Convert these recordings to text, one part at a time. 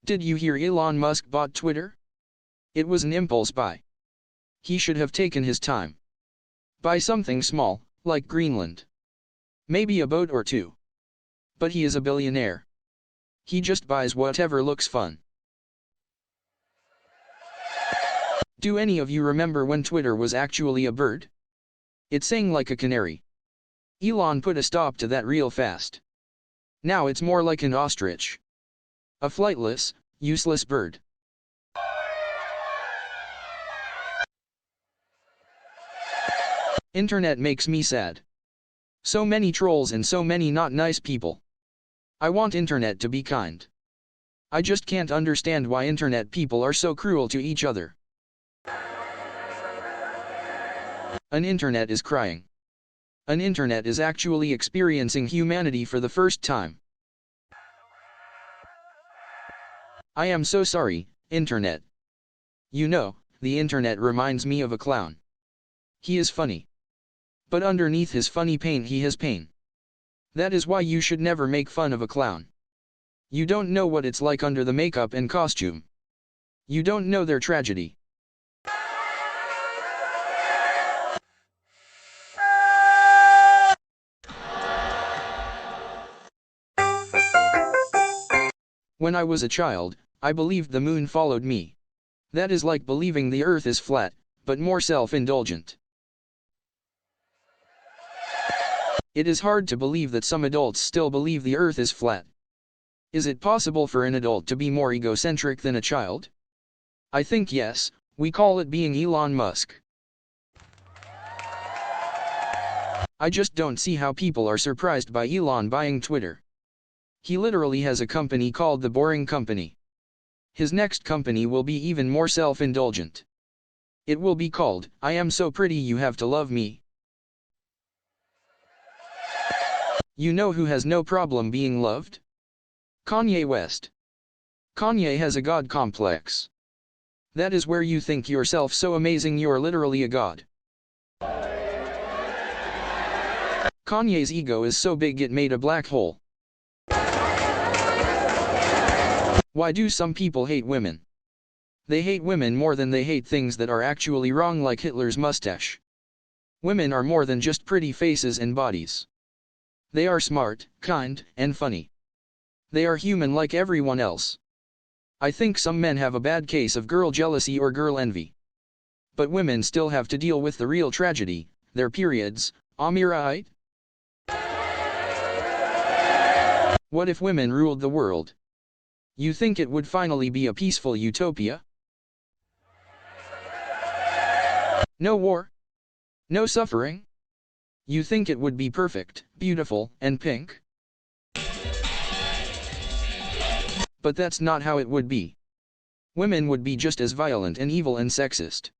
Did you hear Elon Musk bought Twitter? It was an impulse buy. He should have taken his time. Buy something small, like Greenland. Maybe a boat or two. But he is a billionaire. He just buys whatever looks fun. Do any of you remember when Twitter was actually a bird? It sang like a canary. Elon put a stop to that real fast. Now it's more like an ostrich. A flightless, useless bird. Internet makes me sad. So many trolls and so many not nice people. I want internet to be kind. I just can't understand why internet people are so cruel to each other. An internet is crying. An internet is actually experiencing humanity for the first time. I am so sorry, internet. You know, the internet reminds me of a clown. He is funny. But underneath his funny pain he has pain. That is why you should never make fun of a clown. You don't know what it's like under the makeup and costume. You don't know their tragedy. When I was a child, I believed the moon followed me. That is like believing the earth is flat, but more self-indulgent. It is hard to believe that some adults still believe the earth is flat. Is it possible for an adult to be more egocentric than a child? I think yes, we call it being Elon Musk. I just don't see how people are surprised by Elon buying Twitter. He literally has a company called The Boring Company. His next company will be even more self-indulgent. It will be called, I Am So Pretty You Have to Love Me. You know who has no problem being loved? Kanye West. Kanye has a god complex. That is where you think yourself so amazing you're literally a god. Kanye's ego is so big it made a black hole. Why do some people hate women? They hate women more than they hate things that are actually wrong, like Hitler's mustache. Women are more than just pretty faces and bodies. They are smart, kind, and funny. They are human like everyone else. I think some men have a bad case of girl jealousy or girl envy. But women still have to deal with the real tragedy, their periods. Am I right? What if women ruled the world? You think it would finally be a peaceful utopia? No war? No suffering? You think it would be perfect, beautiful, and pink? But that's not how it would be. Women would be just as violent and evil and sexist.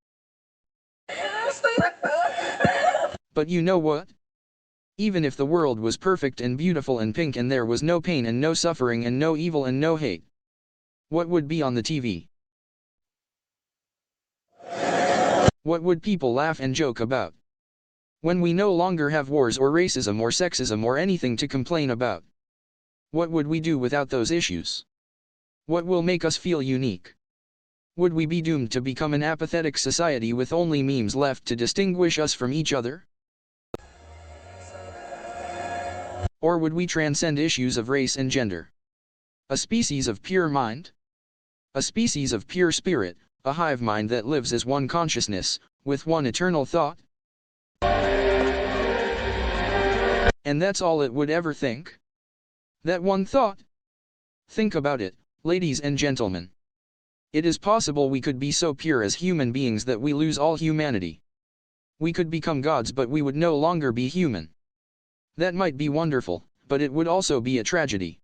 But you know what? Even if the world was perfect and beautiful and pink and there was no pain and no suffering and no evil and no hate, what would be on the TV? What would people laugh and joke about? When we no longer have wars or racism or sexism or anything to complain about, what would we do without those issues? What will make us feel unique? Would we be doomed to become an apathetic society with only memes left to distinguish us from each other? Or would we transcend issues of race and gender? A species of pure mind? A species of pure spirit, a hive mind that lives as one consciousness, with one eternal thought? And that's all it would ever think? That one thought? Think about it, ladies and gentlemen. It is possible we could be so pure as human beings that we lose all humanity. We could become gods, but we would no longer be human. That might be wonderful, but it would also be a tragedy.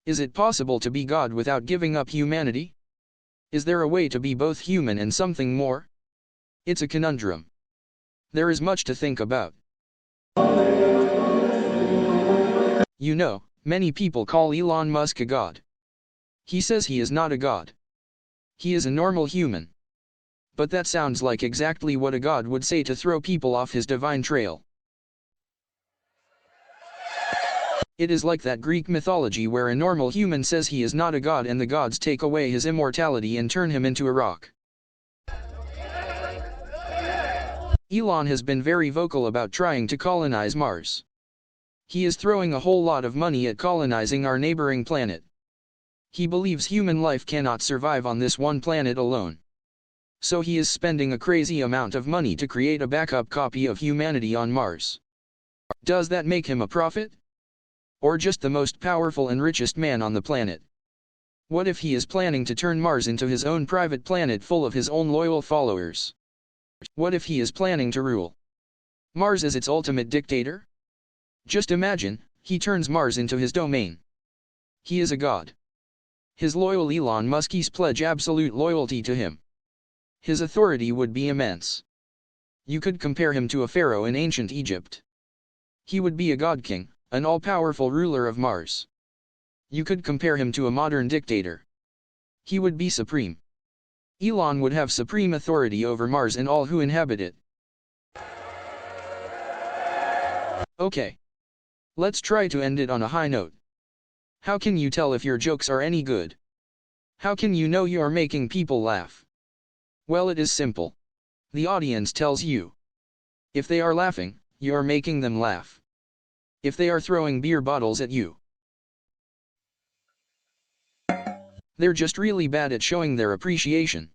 Is it possible to be God without giving up humanity? Is there a way to be both human and something more? It's a conundrum. There is much to think about. You know, many people call Elon Musk a god. He says he is not a god. He is a normal human. But that sounds like exactly what a god would say to throw people off his divine trail. It is like that Greek mythology where a normal human says he is not a god and the gods take away his immortality and turn him into a rock. Elon has been very vocal about trying to colonize Mars. He is throwing a whole lot of money at colonizing our neighboring planet. He believes human life cannot survive on this one planet alone. So he is spending a crazy amount of money to create a backup copy of humanity on Mars. Does that make him a prophet? Or just the most powerful and richest man on the planet? What if he is planning to turn Mars into his own private planet full of his own loyal followers? What if he is planning to rule Mars as its ultimate dictator? Just imagine, he turns Mars into his domain. He is a god. His loyal Elon Musk's pledge absolute loyalty to him. His authority would be immense. You could compare him to a pharaoh in ancient Egypt. He would be a god king, an all-powerful ruler of Mars. You could compare him to a modern dictator. He would be supreme. Elon would have supreme authority over Mars and all who inhabit it. Okay. Let's try to end it on a high note. How can you tell if your jokes are any good? How can you know you are making people laugh? Well, it is simple. The audience tells you. If they are laughing, you are making them laugh. If they are throwing beer bottles at you, they're just really bad at showing their appreciation.